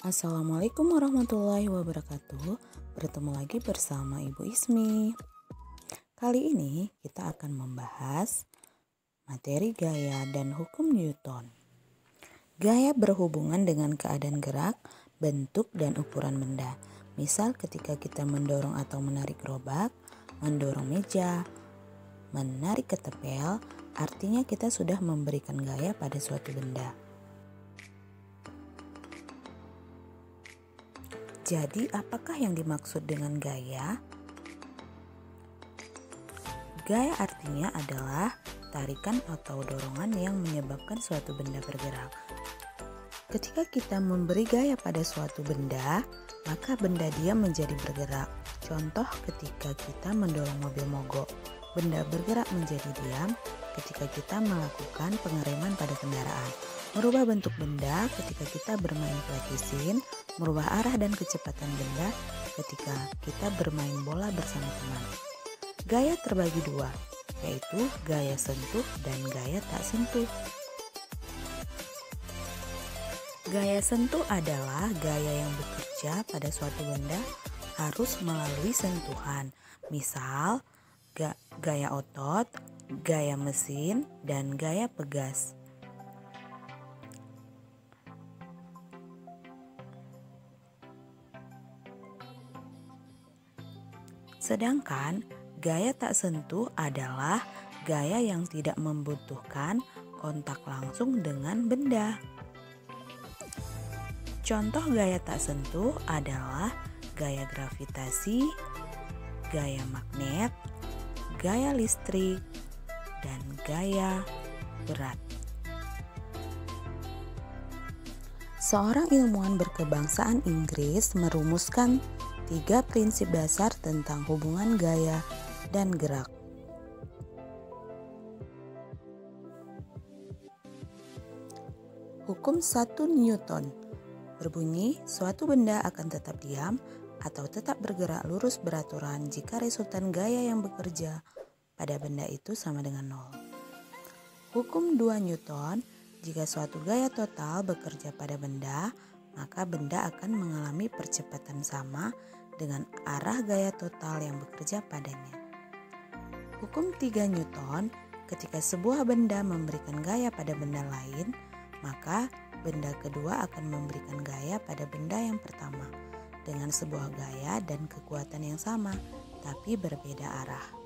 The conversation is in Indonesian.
Assalamualaikum warahmatullahi wabarakatuh. Bertemu lagi bersama Ibu Ismi. Kali ini kita akan membahas materi gaya dan hukum Newton. Gaya berhubungan dengan keadaan gerak, bentuk, dan ukuran benda. Misal ketika kita mendorong atau menarik gerobak, mendorong meja, menarik ketepel, artinya kita sudah memberikan gaya pada suatu benda. Jadi, apakah yang dimaksud dengan gaya? Gaya artinya adalah tarikan atau dorongan yang menyebabkan suatu benda bergerak. Ketika kita memberi gaya pada suatu benda, maka benda dia menjadi bergerak. Contoh ketika kita mendorong mobil mogok, benda bergerak menjadi diam ketika kita melakukan pengereman pada kendaraan. Merubah bentuk benda ketika kita bermain platisin, merubah arah dan kecepatan benda ketika kita bermain bola bersama teman. Gaya terbagi dua, yaitu gaya sentuh dan gaya tak sentuh. Gaya sentuh adalah gaya yang bekerja pada suatu benda harus melalui sentuhan. Misal, gaya otot, gaya mesin, dan gaya pegas. Sedangkan gaya tak sentuh adalah gaya yang tidak membutuhkan kontak langsung dengan benda. Contoh gaya tak sentuh adalah gaya gravitasi, gaya magnet, gaya listrik, dan gaya berat. Seorang ilmuwan berkebangsaan Inggris merumuskan 3 prinsip dasar tentang hubungan gaya dan gerak. Hukum 1 Newton berbunyi, suatu benda akan tetap diam atau tetap bergerak lurus beraturan jika resultan gaya yang bekerja pada benda itu sama dengan 0. Hukum 2 Newton, jika suatu gaya total bekerja pada benda, maka benda akan mengalami percepatan sama dengan arah gaya total yang bekerja padanya. Hukum 3 Newton, ketika sebuah benda memberikan gaya pada benda lain, maka benda kedua akan memberikan gaya pada benda yang pertama dengan sebuah gaya dan kekuatan yang sama, tapi berbeda arah.